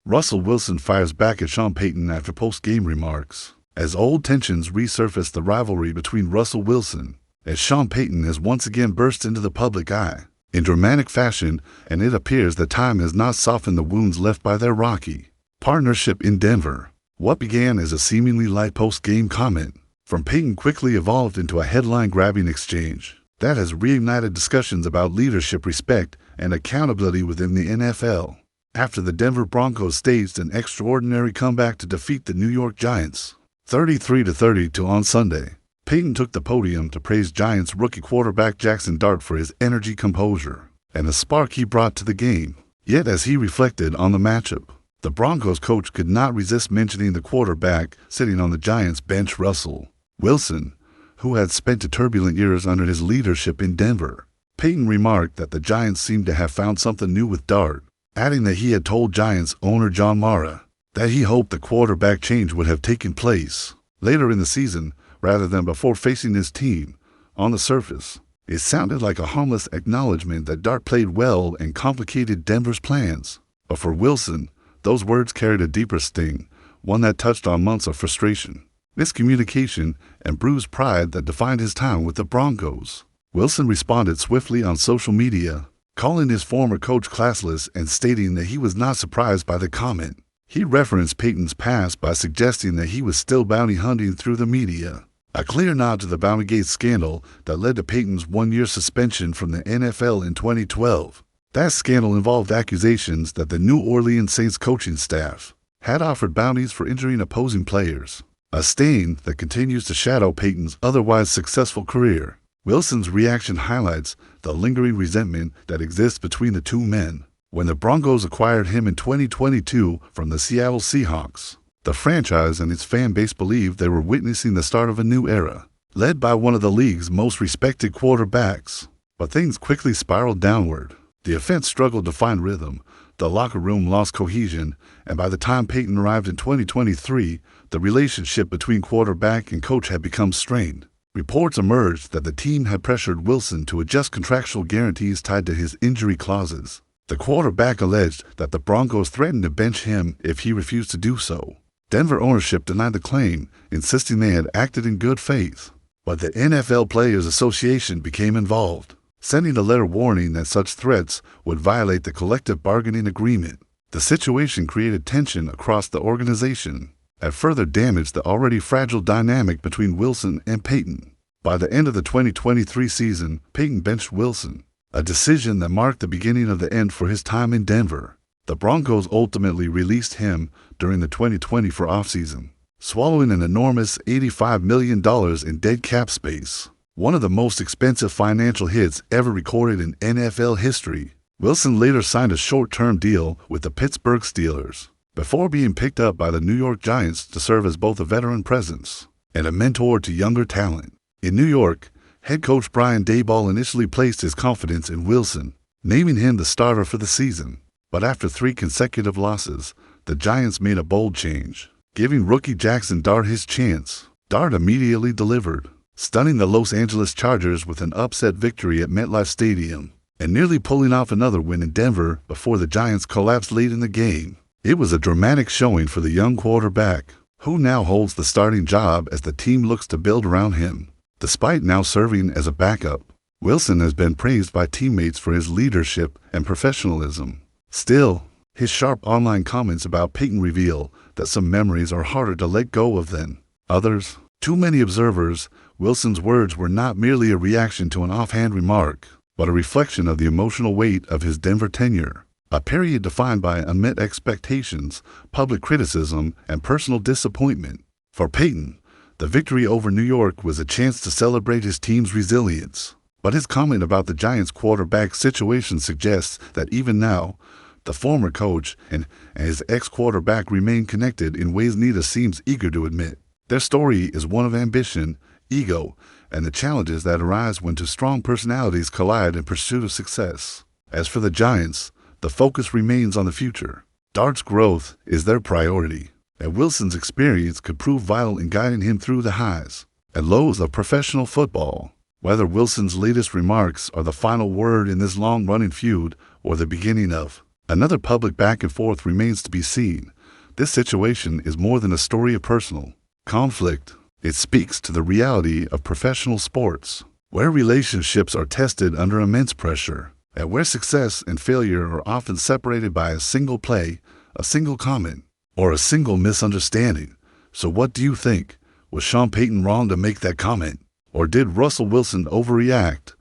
Russell Wilson fires back at Sean Payton after post-game remarks. As old tensions resurface, the rivalry between Russell Wilson as Sean Payton has once again burst into the public eye in dramatic fashion, and it appears that time has not softened the wounds left by their rocky partnership in Denver. What began as a seemingly light post-game comment from Payton quickly evolved into a headline-grabbing exchange that has reignited discussions about leadership, respect, and accountability within the NFL. After the Denver Broncos staged an extraordinary comeback to defeat the New York Giants 33-32 on Sunday, Payton took the podium to praise Giants rookie quarterback Jackson Dart for his energy, composure, and the spark he brought to the game. Yet as he reflected on the matchup, the Broncos coach could not resist mentioning the quarterback sitting on the Giants bench, Russell Wilson, who had spent a turbulent years under his leadership in Denver. Payton remarked that the Giants seemed to have found something new with Dart, adding that he had told Giants owner John Mara that he hoped the quarterback change would have taken place later in the season rather than before facing his team. On the surface, it sounded like a harmless acknowledgement that Dart played well and complicated Denver's plans. But for Wilson, those words carried a deeper sting, one that touched on months of frustration, miscommunication, and bruised pride that defined his time with the Broncos. Wilson responded swiftly on social media, calling his former coach classless and stating that he was not surprised by the comment. He referenced Payton's past by suggesting that he was still bounty hunting through the media, a clear nod to the Bountygate scandal that led to Payton's one-year suspension from the NFL in 2012. That scandal involved accusations that the New Orleans Saints coaching staff had offered bounties for injuring opposing players, a stain that continues to shadow Payton's otherwise successful career. Wilson's reaction highlights the lingering resentment that exists between the two men. When the Broncos acquired him in 2022 from the Seattle Seahawks, the franchise and its fan base believed they were witnessing the start of a new era, led by one of the league's most respected quarterbacks. But things quickly spiraled downward. The offense struggled to find rhythm, the locker room lost cohesion, and by the time Payton arrived in 2023, the relationship between quarterback and coach had become strained. Reports emerged that the team had pressured Wilson to adjust contractual guarantees tied to his injury clauses. The quarterback alleged that the Broncos threatened to bench him if he refused to do so. Denver ownership denied the claim, insisting they had acted in good faith. But the NFL Players Association became involved, sending a letter warning that such threats would violate the collective bargaining agreement. The situation created tension across the organization and further damaged the already fragile dynamic between Wilson and Payton. By the end of the 2023 season, Payton benched Wilson, a decision that marked the beginning of the end for his time in Denver. The Broncos ultimately released him during the 2024 offseason, swallowing an enormous $85 million in dead cap space, one of the most expensive financial hits ever recorded in NFL history. Wilson later signed a short-term deal with the Pittsburgh Steelers before being picked up by the New York Giants to serve as both a veteran presence and a mentor to younger talent. In New York, head coach Brian Daboll initially placed his confidence in Wilson, naming him the starter for the season. But after 3 consecutive losses, the Giants made a bold change, giving rookie Jackson Dart his chance. Dart immediately delivered, stunning the Los Angeles Chargers with an upset victory at MetLife Stadium, and nearly pulling off another win in Denver before the Giants collapsed late in the game. It was a dramatic showing for the young quarterback, who now holds the starting job as the team looks to build around him. Despite now serving as a backup, Wilson has been praised by teammates for his leadership and professionalism. Still, his sharp online comments about Payton reveal that some memories are harder to let go of than others. To many observers, Wilson's words were not merely a reaction to an offhand remark, but a reflection of the emotional weight of his Denver tenure, a period defined by unmet expectations, public criticism, and personal disappointment. For Payton, the victory over New York was a chance to celebrate his team's resilience. But his comment about the Giants' quarterback situation suggests that even now, the former coach and his ex-quarterback remain connected in ways neither seems eager to admit. Their story is one of ambition, ego, and the challenges that arise when two strong personalities collide in pursuit of success. As for the Giants, the focus remains on the future. Dart's growth is their priority, and Wilson's experience could prove vital in guiding him through the highs and lows of professional football. Whether Wilson's latest remarks are the final word in this long-running feud or the beginning of Another public back and forth remains to be seen. This situation is more than a story of personal conflict. It speaks to the reality of professional sports, where relationships are tested under immense pressure, and where success and failure are often separated by a single play, a single comment, or a single misunderstanding. So what do you think? Was Sean Payton wrong to make that comment? Or did Russell Wilson overreact?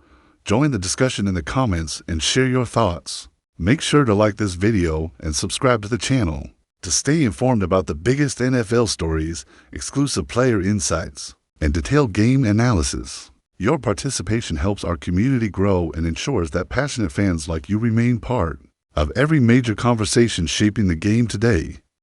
Join the discussion in the comments and share your thoughts. Make sure to like this video and subscribe to the channel to stay informed about the biggest NFL stories, exclusive player insights, and detailed game analysis. Your participation helps our community grow and ensures that passionate fans like you remain part of every major conversation shaping the game today.